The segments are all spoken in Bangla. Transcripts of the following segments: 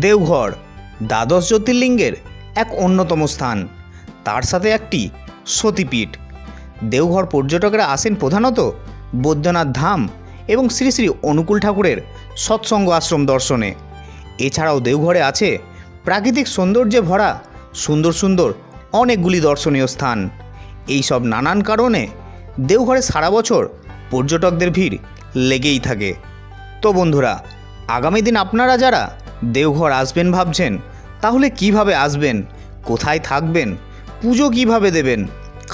দেওঘর দ্বাদশ জ্যোতির্লিঙ্গের এক অন্যতম স্থান, তার সাথে একটি সতীপীঠ। দেওঘর পর্যটকেরা আসেন প্রধানত বৈদ্যনাথ ধাম এবং শ্রী শ্রী অনুকূল ঠাকুরের সৎসঙ্গ আশ্রম দর্শনে। এছাড়াও দেওঘরে আছে প্রাকৃতিক সৌন্দর্যে ভরা সুন্দর সুন্দর অনেকগুলি দর্শনীয় স্থান। এই সব নানান কারণে দেওঘরে সারা বছর পর্যটকদের ভিড় লেগেই থাকে। তো বন্ধুরা, আগামী দিন আপনারা যারা দেওঘর আসবেন ভাবছেন, তাহলে কিভাবে আসবেন, কোথায় থাকবেন, পুজো কিভাবে দেবেন,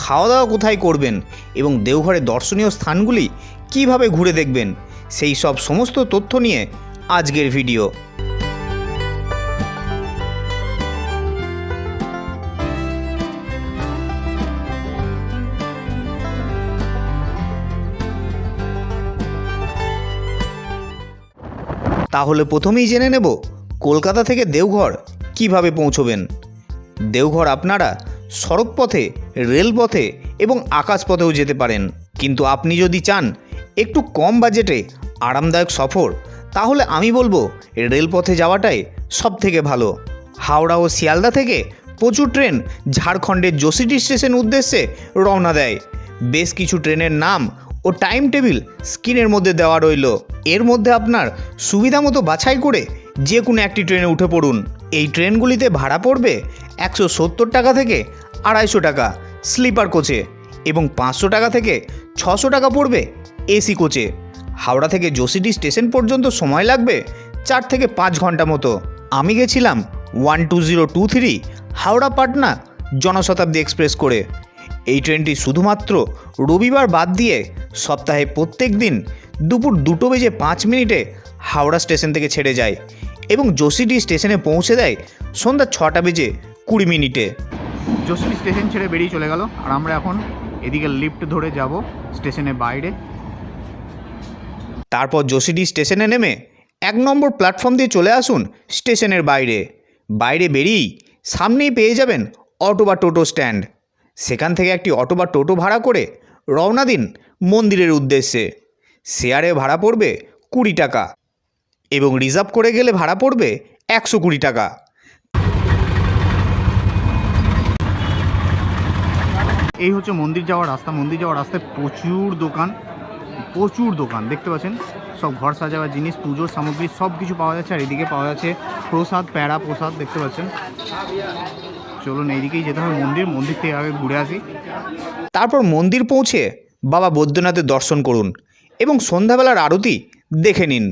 খাওয়া দাওয়া কোথায় করবেন এবং দেওঘরের দর্শনীয় স্থানগুলি কিভাবে ঘুরে দেখবেন, সেই সব সমস্ত তথ্য নিয়ে আজকের ভিডিও। তাহলে প্রথমেই জেনে নেব কলকাতা থেকে দেওঘর কিভাবে পৌঁছবেন। দেওঘর আপনারা সড়কপথে, রেলপথে এবং আকাশপথেও যেতে পারেন, কিন্তু আপনি যদি চান একটু কম বাজেটে আরামদায়ক সফর, তাহলে আমি বলবো রেলপথে যাওয়াটাই সবথেকে ভালো। হাওড়া ও শিয়ালদা থেকে প্রচুর ট্রেন ঝাড়খণ্ডের জোশীটি স্টেশন উদ্দেশ্যে রওনা দেয়। বেশ কিছু ট্রেনের নাম ও টাইম টেবিল স্ক্রিনের মধ্যে দেওয়া রইল। এর মধ্যে আপনার সুবিধা মতো বাছাই করে যে কোনো একটি ট্রেনে উঠে পড়ুন। এই ট্রেনগুলিতে ভাড়া পড়বে 170 টাকা থেকে 250 টাকা স্লিপার কোচে এবং 500 টাকা থেকে 600 টাকা পড়বে এসি কোচে। হাওড়া থেকে জোশীটি স্টেশন পর্যন্ত সময় লাগবে 4 থেকে 5 ঘন্টা মতো। আমি গেছিলাম 12023 হাওড়া পাটনা জনশতাব্দী এক্সপ্রেস করে। এই ট্রেনটি শুধুমাত্র রবিবার বাদ দিয়ে সপ্তাহে প্রত্যেক দিন দুপুর 2:05 হাওড়া স্টেশন থেকে ছেড়ে যায় এবং জোশীটি স্টেশনে পৌঁছে দেয় সন্ধ্যা 6:20 জোশী স্টেশন ছেড়ে বেরিয়ে চলে গেল, আর আমরা এখন এদিকে লিফট ধরে যাব স্টেশনের বাইরে। তারপর জোশীটি স্টেশনে নেমে 1 নম্বর প্ল্যাটফর্ম দিয়ে চলে আসুন স্টেশনের বাইরে। বাইরে বেরিয়েই সামনেই পেয়ে যাবেন অটো বা টোটো স্ট্যান্ড। সেখান থেকে একটি অটো বা টোটো ভাড়া করে রওনা দিন মন্দিরের উদ্দেশ্যে। শেয়ারে ভাড়া পড়বে 20 টাকা এবং রিজার্ভ করে গেলে ভাড়া পড়বে 120 টাকা। এই হচ্ছে মন্দির যাওয়ার রাস্তা। মন্দির যাওয়ার রাস্তায় প্রচুর দোকান দেখতে পাচ্ছেন। সব ঘর সাজাবার জিনিস, পুজোর সামগ্রী সব কিছু পাওয়া যাচ্ছে। আর এদিকে পাওয়া যাচ্ছে প্রসাদ, প্যাড়া প্রসাদ দেখতে পাচ্ছেন। চলুন এইদিকেই যেতে হবে মন্দির থেকে আগে ঘুরে আসি। তারপর মন্দির পৌঁছে বাবা বৈদ্যনাথের দর্শন করুন এবং সন্ধ্যাবেলার আরতি দেখে নিন।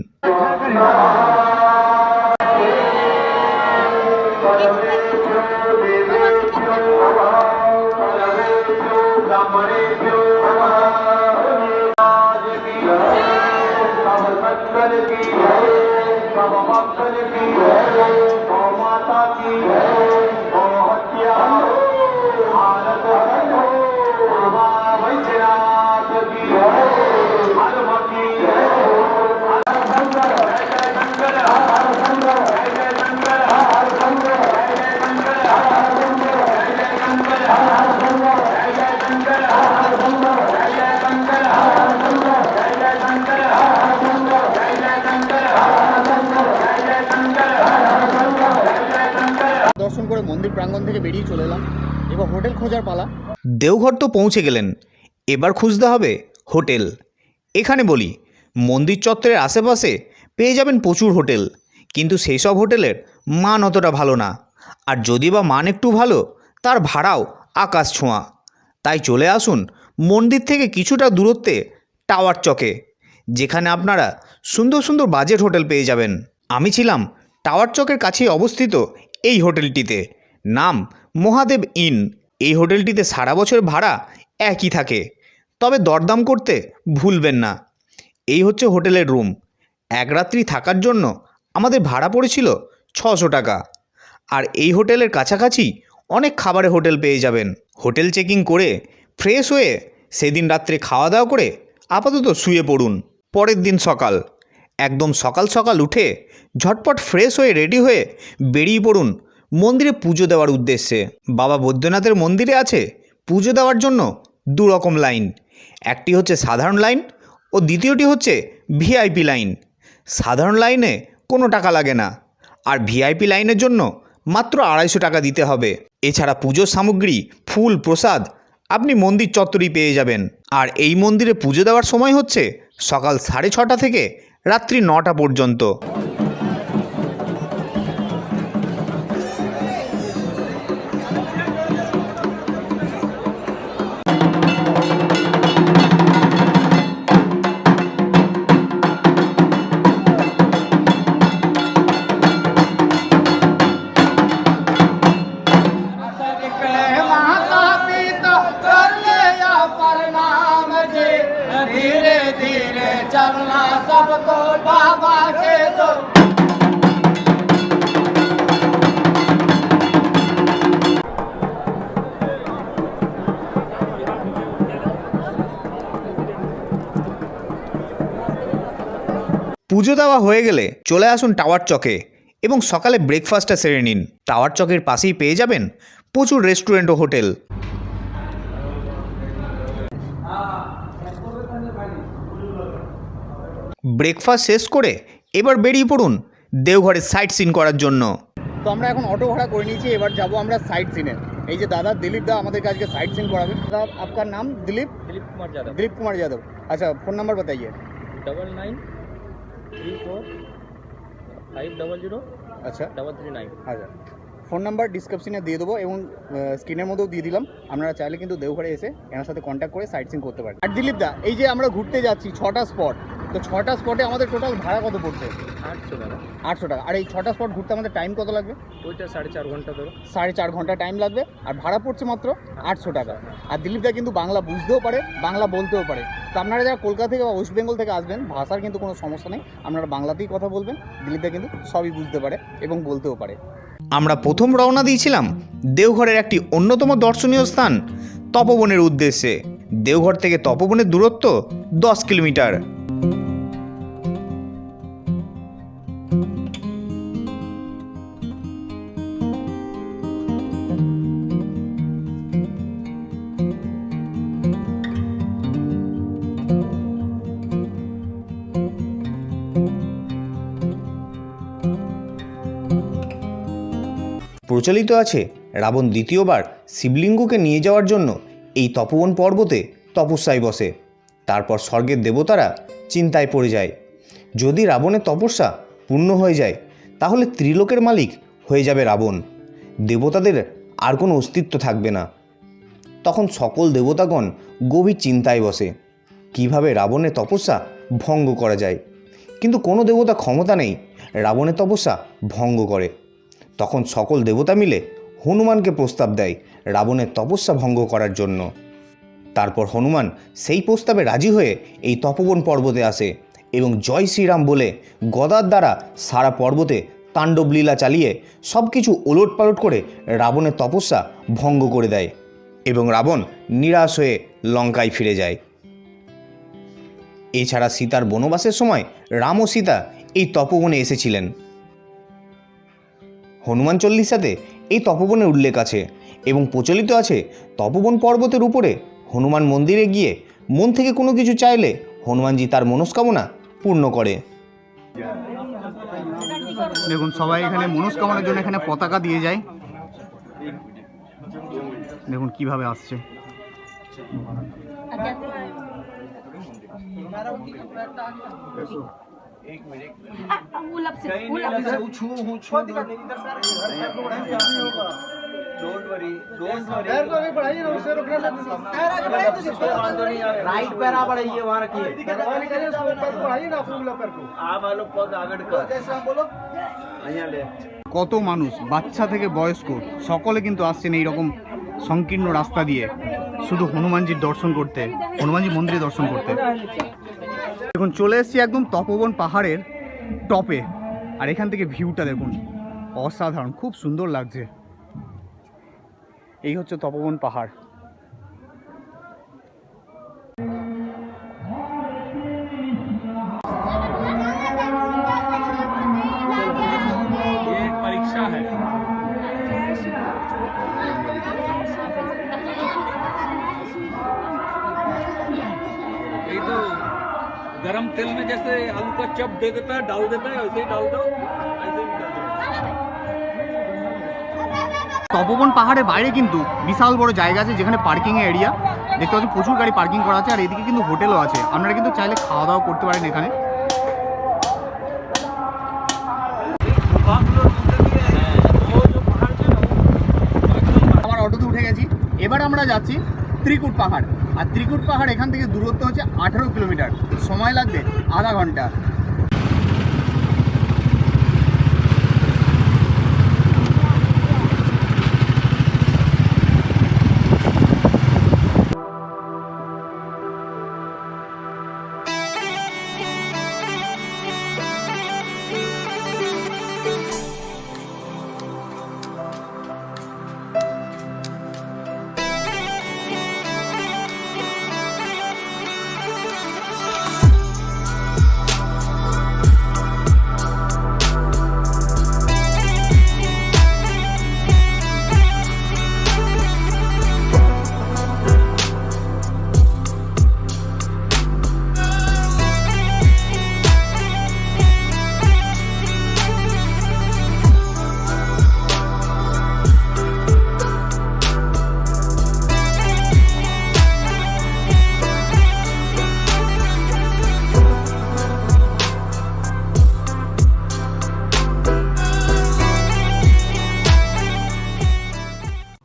দর্শন করে মন্দির প্রাঙ্গণ থেকে বেরিয়ে চলে এলাম। এবার হোটেল খোঁজার পালা। দেওঘর তো পৌঁছে গেলেন, এবার খুঁজতে হবে হোটেল। এখানে বলি, মন্দির চত্বরের আশেপাশে পেয়ে যাবেন প্রচুর হোটেল, কিন্তু সেই সব হোটেলের মান অতটা ভালো না। আর যদি বা মান একটু ভালো, তার ভাড়াও আকাশ ছোঁয়া। তাই চলে আসুন মন্দির থেকে কিছুটা দূরত্বে টাওয়ার চকে, যেখানে আপনারা সুন্দর সুন্দর বাজেট হোটেল পেয়ে যাবেন। আমি ছিলাম টাওয়ার চকের কাছেই অবস্থিত এই হোটেলটিতে, নাম মহাদেব ইন। এই হোটেলটিতে সারা বছর ভাড়া একই থাকে, তবে দরদাম করতে ভুলবেন না। এই হচ্ছে হোটেলের রুম। এক রাত্রি থাকার জন্য আমাদের ভাড়া পড়েছিল 600 টাকা। আর এই হোটেলের কাছাকাছি অনেক খাবারের হোটেল পেয়ে যাবেন। হোটেল চেকিং করে ফ্রেশ হয়ে সেদিন রাত্রে খাওয়া দাওয়া করে আপাতত শুয়ে পড়ুন। পরের দিন সকাল, একদম সকাল সকাল উঠে ঝটপট ফ্রেশ হয়ে রেডি হয়ে বেরিয়ে পড়ুন মন্দিরে পুজো দেওয়ার উদ্দেশ্যে। বাবা বৈদ্যনাথের মন্দিরে আছে পুজো দেওয়ার জন্য 2 রকম লাইন। একটি হচ্ছে সাধারণ লাইন ও দ্বিতীয়টি হচ্ছে ভিআইপি লাইন। সাধারণ লাইনে কোনো টাকা লাগে না, আর ভিআইপি লাইনের জন্য মাত্র 250 টাকা দিতে হবে। এছাড়া পুজোর সামগ্রী, ফুল, প্রসাদ আপনি মন্দির চত্বরেই পেয়ে যাবেন। আর এই মন্দিরে পুজো দেওয়ার সময় হচ্ছে সকাল 6:30 থেকে রাত্রি 9টা পর্যন্ত। धीरे धीरे चलना सबको बाबा के दो। পুজো দেওয়া হয়ে গেলে চলে আসুন টাওয়ার চকে এবং সকালে ব্রেকফাস্টটা সেরে নিন। টাওয়ার চকের পাশেই পেয়ে যাবেন প্রচুর রেস্টুরেন্ট ও হোটেল। ব্রেকফাস্ট শেষ করে এবার বেরিয়ে পড়ুন দেওঘরের সাইট সিন করার জন্য। তো আমরা এখন অটো ভাড়া করে নিয়েছি, এবার যাব আমরা সাইট সিনে। এই যে দাদা দিলীপ দা আমাদেরকে আজকে সাইট সিন करावे। दादा आपका नाम दिलीप कुमार यादव। दिलीप कुमार यादव। अच्छा, फोन नंबर बताइए। 9934 আচ্ছা 500 আচ্ছা, ফোন নাম্বার ডিসক্রিপশনে দিয়ে দেবো এবং স্ক্রিনের মধ্যেও দিয়ে দিলাম। আপনারা চাইলে কিন্তু দেওঘরে এসে এনার সাথে কন্ট্যাক্ট করে সাইট সিন করতে পারেন। আর দিলীপ দা, এই যে আমরা ঘুরতে যাচ্ছি 6টা স্পট, তো 6টা স্পটে আমাদের টোটাল ভাড়া কত পড়ছে? 800 টাকা। 800 টাকা। আর এই 6টা স্পট ঘুরতে আমাদের টাইম কত লাগবে? ওইটা 4.5 ঘন্টা ধরো। 4.5 ঘন্টা টাইম লাগবে, আর ভাড়া পড়ছে মাত্র 800 টাকা। আর দিলীপ দা কিন্তু বাংলা বুঝতেও পারে, বাংলা বলতেও পারে। তো আপনারা যারা কলকাতা থেকে বা ওয়েস্ট বেঙ্গল থেকে আসবেন, ভাষার কিন্তু কোনো সমস্যা নেই, আপনারা বাংলাতেই কথা বলবেন। দিলীপ দা কিন্তু সবই বুঝতে পারে এবং বলতেও পারে। আমরা প্রথম রওনা দিয়েছিলাম দেওঘরের একটি অন্যতম দর্শনীয় স্থান তপবনের উদ্দেশ্যে। দেওঘর থেকে তপবনের দূরত্ব 10 কিলোমিটার। প্রচলিত আছে রাবণ দ্বিতীয়বার শিবলিঙ্গকে নিয়ে যাওয়ার জন্য এই তপবন পর্বতে তপস্যায় বসে। তারপর স্বর্গের দেবতারা চিন্তায় পড়ে যায়, যদি রাবণের তপস্যা পূর্ণ হয়ে যায় তাহলে ত্রিলোকের মালিক হয়ে যাবে রাবণ, দেবতাদের আর কোনো অস্তিত্ব থাকবে না। তখন সকল দেবতাগণ গভীর চিন্তায় বসে কিভাবে রাবণের তপস্যা ভঙ্গ করা যায়, কিন্তু কোনো দেবতা ক্ষমতা নেই রাবণের তপস্যা ভঙ্গ করে। তখন সকল দেবতা মিলে হনুমানকে প্রস্তাব দেয় রাবণের তপস্যা ভঙ্গ করার জন্য। তারপর হনুমান সেই প্রস্তাবে রাজি হয়ে এই তপবন পর্বতে আসে এবং জয় শ্রীরাম বলে গদার দ্বারা সারা পর্বতে তাণ্ডব লীলা চালিয়ে সব কিছু ওলট পালট করে রাবণের তপস্যা ভঙ্গ করে দেয় এবং রাবণ নিরাশ হয়ে লঙ্কায় ফিরে যায়। এছাড়া সীতার বনবাসের সময় রাম ও সীতা এই তপবনে এসেছিলেন। হনুমান চল্লিশাতে এই তপবনের উল্লেখ আছে এবং প্রচলিত আছে তপবন পর্বতের উপরে হনুমান মন্দিরে গিয়ে মন থেকে কোনো কিছু চাইলে হনুমানজি তার মনস্কামনা পূর্ণ করে। দেখুন সবাই এখানে মনস্কামনার জন্য এখানে পতাকা দিয়ে যায়। দেখুন কিভাবে আসছে। राइट पैरा बढ़ाइए वहाँ रखिए। आप लोग पद आगे बोलो। কত মানুষ, বাচ্চা থেকে বয়স্ক সকলে কিন্তু আসছেন এই রকম সংকীর্ণ রাস্তা দিয়ে শুধু হনুমানজির দর্শন করতে, হনুমানজি মন্দিরে দর্শন করতে। দেখুন চলে এসেছি একদম তপবন পাহাড়ের টপে, আর এখান থেকে ভিউটা দেখুন অসাধারণ, খুব সুন্দর লাগছে। এই হচ্ছে তপবন পাহাড়। परीक्षा है। ये तो गरम तेल में जैसे आलू का चप दे देता है, डाल देता है, ऐसे ही डाल दो, ऐसे ही डाल दो। তপবন পাহাড়ের বাইরে কিন্তু বিশাল বড় জায়গা আছে যেখানে পার্কিং এরিয়া দেখতে পাচ্ছি, প্রচুর গাড়ি পার্কিং করা আছে। আর এদিকে কিন্তু হোটেলও আছে, আপনারা কিন্তু চাইলে খাওয়া দাওয়া করতে পারেন এখানে। আমার অটোতে উঠে গেছি, এবার আমরা যাচ্ছি ত্রিকুট পাহাড়। আর ত্রিকুট পাহাড় এখান থেকে দূরত্ব হচ্ছে 18 কিলোমিটার, সময় লাগবে আধা ঘন্টা।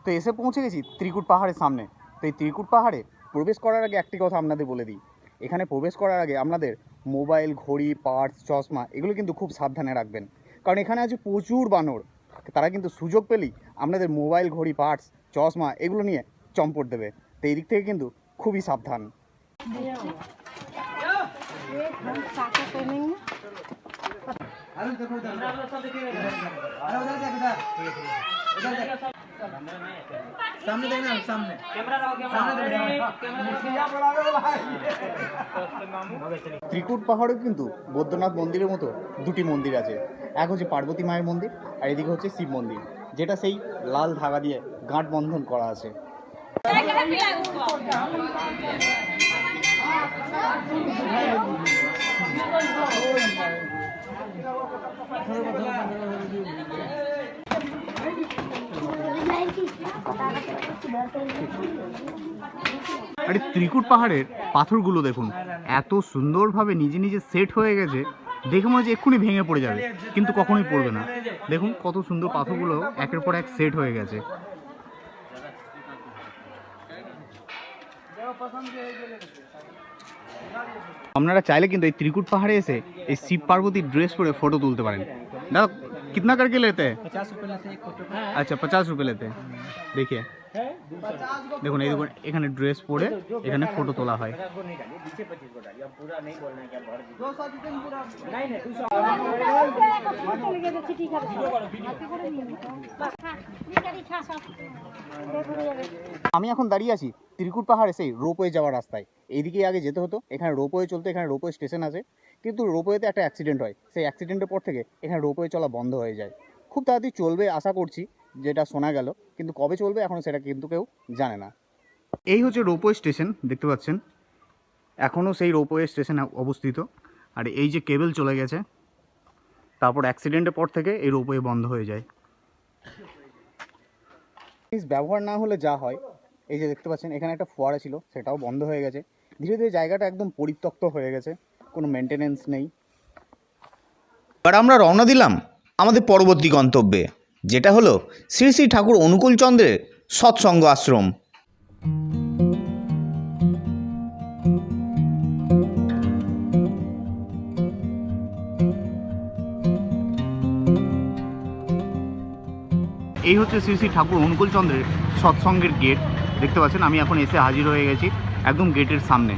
তো এসে পৌঁছে গেছি ত্রিকুট পাহাড়ের সামনে। তো এই ত্রিকুট পাহাড়ে প্রবেশ করার আগে একটি কথা আপনাদের বলে দিই, এখানে প্রবেশ করার আগে আপনাদের মোবাইল, ঘড়ি, পার্স, চশমা এগুলো কিন্তু খুব সাবধানে রাখবেন, কারণ এখানে আছে প্রচুর বানর। তারা কিন্তু সুযোগ পেলেই আপনাদের মোবাইল, ঘড়ি, পার্স, চশমা এগুলো নিয়ে চম্পট দেবে। তো এই দিক থেকে কিন্তু খুবই সাবধান। सामने देखना, सामने ত্রিকুট পাহাড়েও কিন্তু বৈদ্যনাথ মন্দিরের মতো দুটি মন্দির আছে, এক হচ্ছে পার্বতী মায়ের মন্দির আর এদিকে হচ্ছে শিব মন্দির, যেটা সেই লাল ধাগা দিয়ে গাঁট বন্ধন করা আছে। আরে ত্রিকুট পাহাড়ের পাথরগুলো দেখুন, এত সুন্দরভাবে নিজে নিজে সেট হয়ে গেছে, দেখে মনে হচ্ছে এক্ষুনি ভেঙে পড়ে যাবে, কিন্তু কখনোই পড়বে না। দেখুন কত সুন্দর পাথরগুলো একের পর এক সেট হয়ে গেছে। আপনারা চাইলে কিন্তু এই ত্রিকুট পাহাড়ে এসে এই শিব পার্বতীর ড্রেস পরে ফটো তুলতে পারেন। দাদা कितना करके लेते हैं? 50 रुपये लेते हैं एक फोटो का। अच्छा 50 रुपये लेते हैं। देखिए দেখুন এই দেখুন এখানে ড্রেস পরে এখানে ফটো তোলা হয়। আমি এখন দাঁড়িয়ে আছি ত্রিকুট পাহাড়ে সেই রোপওয়ে যাওয়ার রাস্তায়। এইদিকে আগে যেতে হতো, এখানে রোপওয়ে চলতো, এখানে রোপওয়ে স্টেশন আছে, কিন্তু রোপওয়েতে একটা অ্যাক্সিডেন্ট হয়, সেই অ্যাক্সিডেন্টের পর থেকে এখানে রোপওয়ে চলা বন্ধ হয়ে যায়। খুব তাড়াতাড়ি চলবে আশা করছি, যেটা শোনা গেল, কিন্তু কবে চলবে এখন সেটা কিন্তু কেউ জানে না। এই হচ্ছে রোপওয়ে স্টেশন, দেখতে পাচ্ছেন এখনও সেই রোপওয়ে স্টেশন অবস্থিত। আর এই যে কেবল চলে গেছে, তারপর অ্যাক্সিডেন্টের পর থেকে এই রোপওয়ে বন্ধ হয়ে যায়। ব্যবহার না হলে যা হয়, এই যে দেখতে পাচ্ছেন এখানে একটা ফোয়ারা ছিল, সেটাও বন্ধ হয়ে গেছে। ধীরে ধীরে জায়গাটা একদম পরিত্যক্ত হয়ে গেছে, কোনো মেনটেনেন্স নেই। এবার আমরা রওনা দিলাম আমাদের পরবর্তী গন্তব্যে, যেটা হলো শ্রী শ্রী ঠাকুর অনুকূল চন্দ্রের সৎসঙ্গ আশ্রম। এই হচ্ছে শ্রী শ্রী ঠাকুর অনুকূল চন্দ্রের সৎসঙ্গের গেট, দেখতে পাচ্ছেন আমি এখন এসে হাজির হয়ে গেছি একদম গেটের সামনে।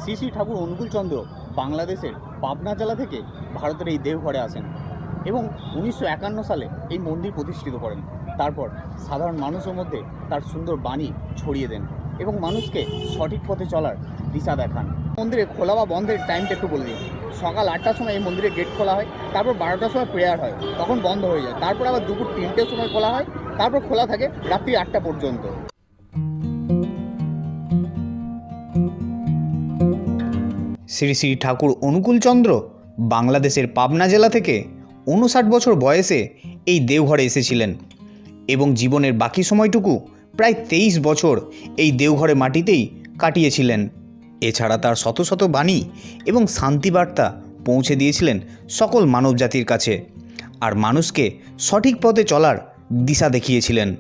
শ্রী শ্রী ঠাকুর অনুকূল চন্দ্র বাংলাদেশের পাবনা জেলা থেকে ভারতের এই দেওঘরে আসেন এবং 1951 সালে এই মন্দির প্রতিষ্ঠিত করেন। তারপর সাধারণ মানুষের মধ্যে তার সুন্দর বাণী ছড়িয়ে দেন এবং মানুষকে সঠিক পথে চলার দিশা দেখান। মন্দিরে খোলা বা বন্ধের টাইমটা একটু বলে দিন। সকাল 8টার সময় এই মন্দিরে গেট খোলা হয়, তারপর 12টার সময় প্রেয়ার হয়, তখন বন্ধ হয়ে যায়, তারপর আবার দুপুর 3টের সময় খোলা হয়, তারপর খোলা থাকে রাত্রি 8টা পর্যন্ত। শ্রী শ্রী ঠাকুর অনুকূল চন্দ্র বাংলাদেশের পাবনা জেলা থেকে 59 বছর বয়সে এই দেওঘরে এসেছিলেন এবং জীবনের বাকি সময়টুকু প্রায় 23 বছর এই দেওঘরে মাটিতেই কাটিয়েছিলেন। এছাড়া তার শত শত বাণী এবং শান্তিবার্তা পৌঁছে দিয়েছিলেন সকল মানবজাতির কাছে আর মানুষকে সঠিক পথে চলার দিশা দেখিয়েছিলেন।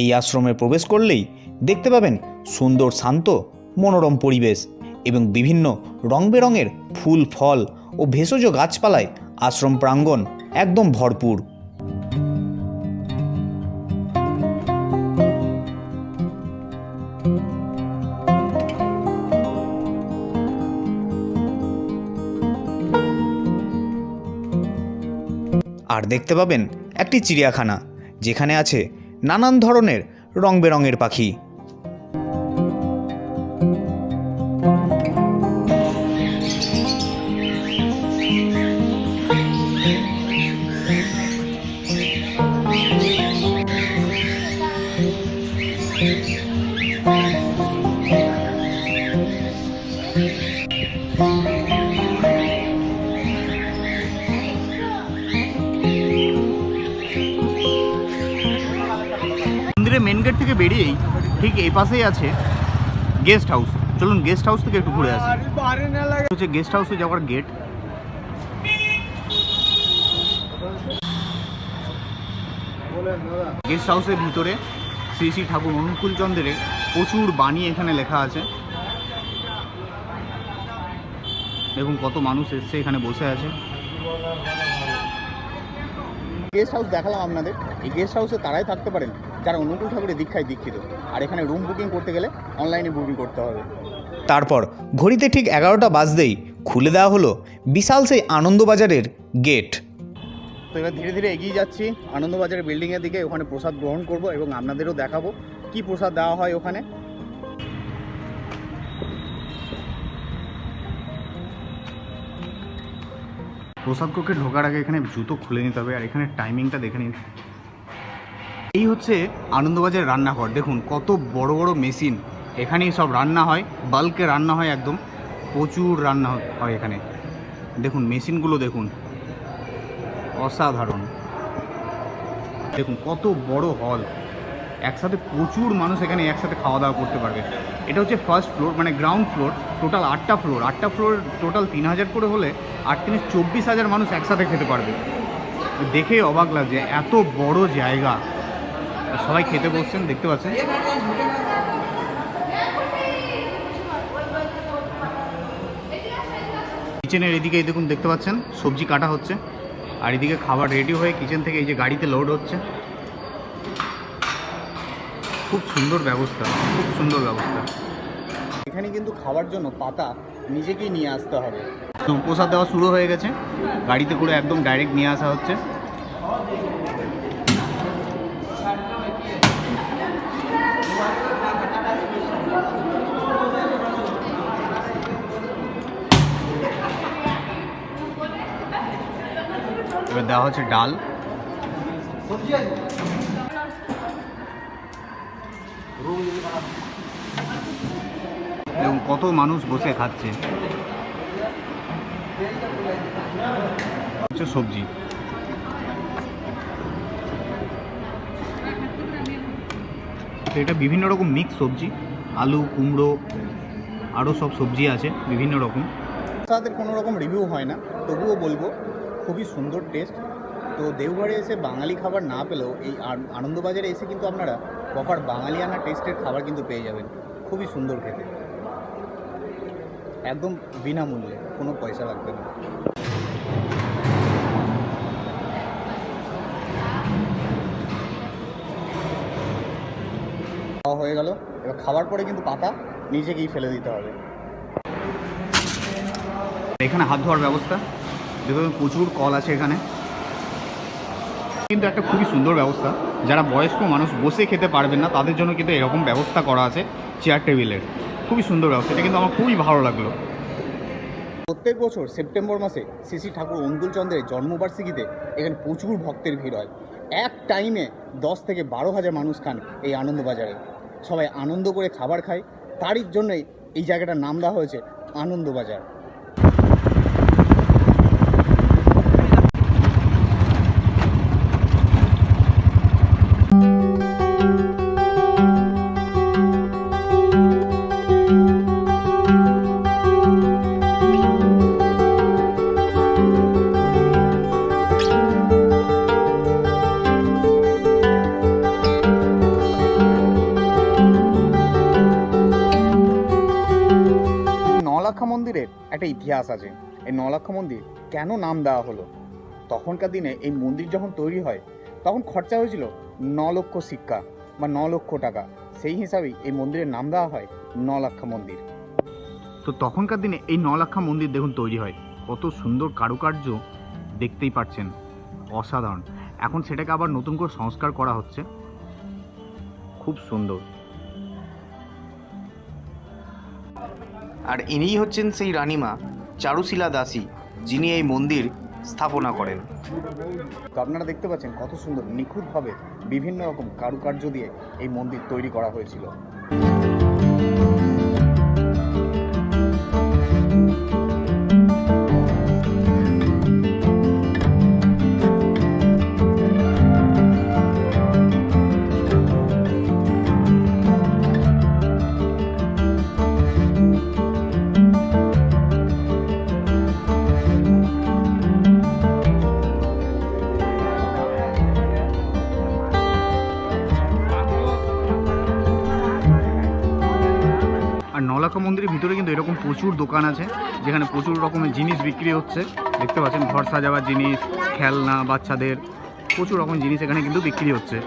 এই আশ্রমে প্রবেশ করলেই দেখতে পাবেন সুন্দর শান্ত মনোরম পরিবেশ এবং বিভিন্ন রং বেরঙের ফুল ফল ও ভেষজ গাছপালায় আশ্রম প্রাঙ্গণ একদম ভরপুর। আর দেখতে পাবেন একটি চিড়িয়াখানা, যেখানে আছে নানান ধরনের রং বেরঙের পাখি। মন্দিরের মেন গেট থেকে বেরিয়েই ঠিক এই পাশেই আছে গেস্ট হাউস। চলুন গেস্ট হাউস থেকে একটু ঘুরে আসি। হচ্ছে গেস্ট হাউসে যাওয়ার গেট। গেস্ট হাউসের ভিতরে শ্রী শ্রী ঠাকুর অনুকূল চন্দ্রের প্রচুর বাণী এখানে লেখা আছে। দেখুন কত মানুষ এসছে, এখানে বসে আছে। গেস্ট হাউস দেখালাম আপনাদের। এই গেস্ট হাউসে তারাই থাকতে পারেন যারা অনুকূল ঠাকুরের দীক্ষায় দীক্ষিত, আর এখানে রুম বুকিং করতে গেলে অনলাইনে বুকিং করতে হবে। তারপর ঘড়িতে ঠিক 11টা বাজতেই খুলে দেওয়া হলো বিশাল সেই আনন্দবাজারের গেট। তো এবার ধীরে ধীরে এগিয়ে যাচ্ছি আনন্দবাজারের বিল্ডিংয়ের দিকে। ওখানে প্রসাদ গ্রহণ করব এবং আপনাদেরও দেখাবো কি প্রসাদ দেওয়া হয় ওখানে। প্রসাদ কক্ষে ঢোকার আগে এখানে জুতো খুলে নিতে হবে, আর এখানে টাইমিংটা দেখে নিন। এই হচ্ছে আনন্দবাজার রান্নাঘর। দেখুন কত বড় বড় মেশিন, এখানেই সব রান্না হয়, বাল্কে রান্না হয়, একদম প্রচুর রান্না হয় এখানে। দেখুন মেশিনগুলো দেখুন, অসাধারণ। দেখুন কত বড় হল, একসাথে প্রচুর মানুষ এখানে একসাথে খাওয়া দাওয়া করতে পারবে। এটা হচ্ছে ফার্স্ট ফ্লোর, মানে গ্রাউন্ড ফ্লোর। টোটাল 8টা ফ্লোর, টোটাল 3000 করে হলে 8 × 3 = 24,000 মানুষ একসাথে খেতে পারবে। দেখেই অবাক লাগছে, এত বড় জায়গা। সবাই খেতে বসছেন, দেখতে পাচ্ছেন। কিচেনের এদিকে দেখুন, দেখতে পাচ্ছেন সবজি কাটা হচ্ছে, আর এদিকে খাবার রেডি হয়ে কিচেন থেকে এই যে গাড়িতে লোড হচ্ছে। খুব সুন্দর ব্যবস্থা, খুব সুন্দর ব্যবস্থা। এখানে কিন্তু খাওয়ার জন্য পাতা নিজেকেই নিয়ে আসতে হবে। তো প্রসাদ দেওয়া শুরু হয়ে গেছে, গাড়িতে করে একদম ডাইরেক্ট নিয়ে আসা হচ্ছে। এবার দেওয়া হচ্ছে ডাল। এবং কত মানুষ বসে খাচ্ছে। হচ্ছে সবজি। এটা বিভিন্ন রকম মিক্স সবজি, আলু, কুমড়ো, আরও সব সবজি আছে বিভিন্ন রকম। তাদের কোনো রকম রিভিউ হয় না, তবুও বলবো খুবই সুন্দর টেস্ট। তো দেওঘরে এসে বাঙালি খাবার না পেলেও এই আনন্দবাজারে এসে কিন্তু আপনারা প্রপার বাঙালিয়ানা টেস্টের খাবার কিন্তু পেয়ে যাবেন। খুবই সুন্দর খেতে, একদম বিনামূল্যে, কোনো পয়সা লাগবে না। খাওয়া হয়ে গেল, এবার খাবার পরে কিন্তু পাতা নিজেকেই ফেলে দিতে হবে। এখানে হাত ধোয়ার ব্যবস্থা, দেখুন প্রচুর কল আছে এখানে। কিন্তু একটা খুবই সুন্দর ব্যবস্থা, যারা বয়স্ক মানুষ বসে খেতে পারবেন না তাদের জন্য কিন্তু এরকম ব্যবস্থা করা আছে চেয়ার টেবিলের। খুবই সুন্দর ব্যবস্থা, এটা কিন্তু আমার খুবই ভালো লাগলো। প্রত্যেক বছর সেপ্টেম্বর মাসে শ্রী শ্রী ঠাকুর অনুকূলচন্দ্রের জন্মবার্ষিকীতে এখানে প্রচুর ভক্তের ভিড় হয়। এক টাইমে 10 থেকে 12,000 মানুষ খান এই আনন্দবাজারে। সবাই আনন্দ করে খাবার খায়, তারই জন্যই এই জায়গাটার নাম দেওয়া হয়েছে আনন্দবাজার। নলাক্ষা মন্দিরের একটা ইতিহাস আছে। এই নলাক্ষা মন্দির কেন নাম দেওয়া হলো? তখনকার দিনে এই মন্দির যখন তৈরি হয় তখন খরচা হয়েছিল 9 লক্ষ সিক্কা বা 9 লক্ষ টাকা। সেই হিসাবেই এই মন্দিরের নাম দেওয়া হয় নলাক্ষা মন্দির। তো তখনকার দিনে এই নলাক্ষা মন্দির দেখুন তৈরি হয়, কত সুন্দর কারুকার্য দেখতেই পাচ্ছেন, অসাধারণ। এখন সেটাকে আবার নতুন করে সংস্কার করা হচ্ছে, খুব সুন্দর। আর ইনিই হচ্ছেন সেই রানীমা চারুশীলা দাসী, যিনি এই মন্দির স্থাপনা করেন। তো আপনারা দেখতে পাচ্ছেন কত সুন্দর নিখুঁতভাবে বিভিন্ন রকম কারুকার্য দিয়ে এই মন্দির তৈরি করা হয়েছিল। আর নলাক্ষা মন্দিরের ভিতরে কিন্তু এরকম প্রচুর দোকান আছে, যেখানে প্রচুর রকমের জিনিস বিক্রি হচ্ছে। দেখতে পাচ্ছেন ঘর সাজাবার জিনিস, খেলনা, বাচ্চাদের প্রচুর রকম জিনিস এখানে কিন্তু বিক্রি হচ্ছে।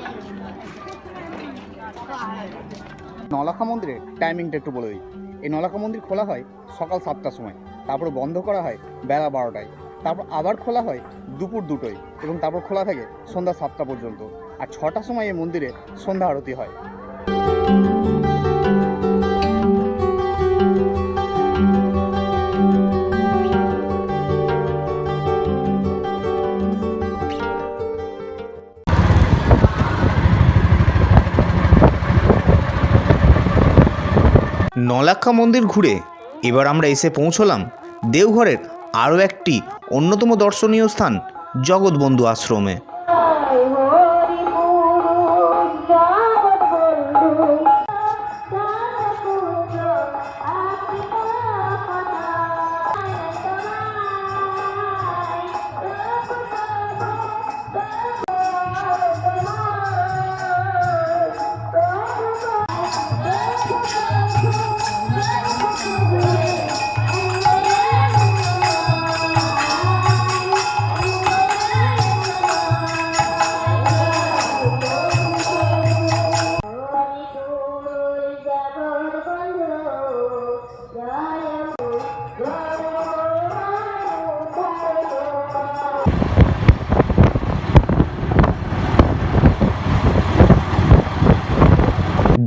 নলাক্ষা মন্দিরের টাইমিংটা একটু বলে দিই। এই নলাক্ষা মন্দির খোলা হয় সকাল 7টার সময়, তারপর বন্ধ করা হয় বেলা 12টায়, তারপর আবার খোলা হয় দুপুর 2টোয়, এবং তারপর খোলা থাকে সন্ধ্যা 7টা পর্যন্ত। আর 6টার সময় এই মন্দিরে সন্ধ্যা আরতি হয়। নলাক্ষা মন্দির ঘুরে এবার আমরা এসে পৌঁছলাম দেওঘরের আরও একটি অন্যতম দর্শনীয় স্থান জগৎবন্ধু আশ্রমে।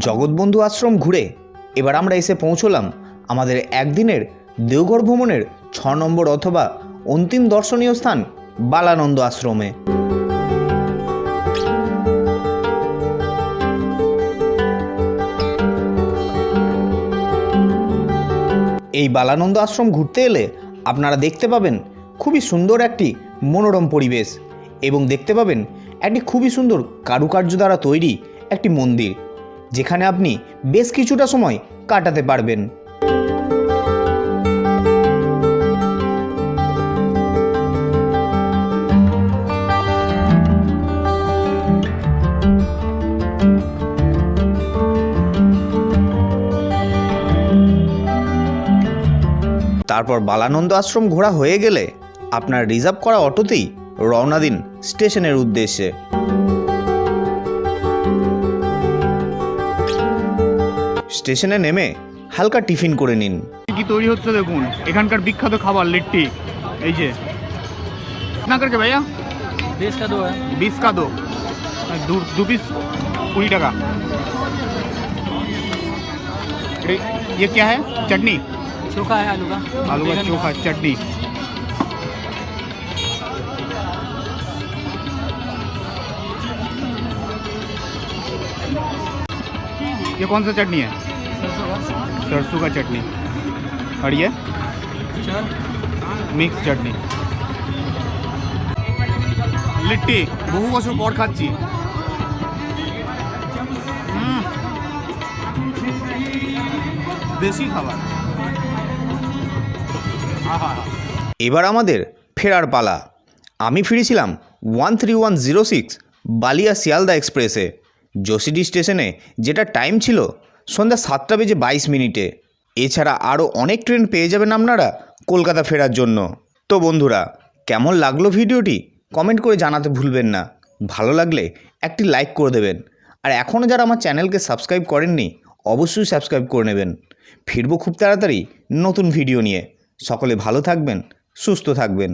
জগৎবন্ধু আশ্রম ঘুরে এবার আমরা এসে পৌঁছলাম আমাদের একদিনের দেওঘর ভ্রমণের 6 নম্বর অথবা অন্তিম দর্শনীয় স্থান বালানন্দ আশ্রমে। এই বালানন্দ আশ্রম ঘুরতে এলে আপনারা দেখতে পাবেন খুবই সুন্দর একটি মনোরম পরিবেশ, এবং দেখতে পাবেন একটি খুবই সুন্দর কারুকার্য দ্বারা তৈরি একটি মন্দির, যেখানে আপনি বেশ কিছুটা সময় কাটাতে পারবেন। তারপর বালানন্দ আশ্রম ঘোরা হয়ে গেলে আপনার রিজার্ভ করা অটোতেই রওনা দিন স্টেশনের উদ্দেশ্যে। স্টেশনে নেমে হালকা টিফিন করে নিন। কি তৈরি হচ্ছে দেখুন, এখানকার বিখ্যাত খাবার লিট্টি। এই যে না করকে ভাইয়া 20 का 2 है। 20 का 2, 2 पीस 20 টাকা। ये क्या है? चटनी। चोखा है आलू का। आलू का बैंगन चोखा, चटनी। ये कौन सा चटनी है? सरसों का सरसों का चटनी। और ये चार মিক্স চাটনি। লিট্টি বহু বছর পর খাচ্ছি। দেশি খাবার। আহা, এবার আমাদের ফেরার পালা। আমি ফিরেছিলাম 13106 বালিয়া শিয়ালদা এক্সপ্রেসে। যোশীডি স্টেশনে যেটা টাইম ছিল সন্ধ্যা 7:22। এছাড়া আরও অনেক ট্রেন পেয়ে যাবেন আপনারা কলকাতা ফেরার জন্য। তো বন্ধুরা, কেমন লাগলো ভিডিওটি কমেন্ট করে জানাতে ভুলবেন না। ভালো লাগলে একটি লাইক করে দেবেন। আর এখনও যারা আমার চ্যানেলকে সাবস্ক্রাইব করেননি অবশ্যই সাবস্ক্রাইব করে নেবেন। ফিরবো খুব তাড়াতাড়ি নতুন ভিডিও নিয়ে। সকলে ভালো থাকবেন, সুস্থ থাকবেন।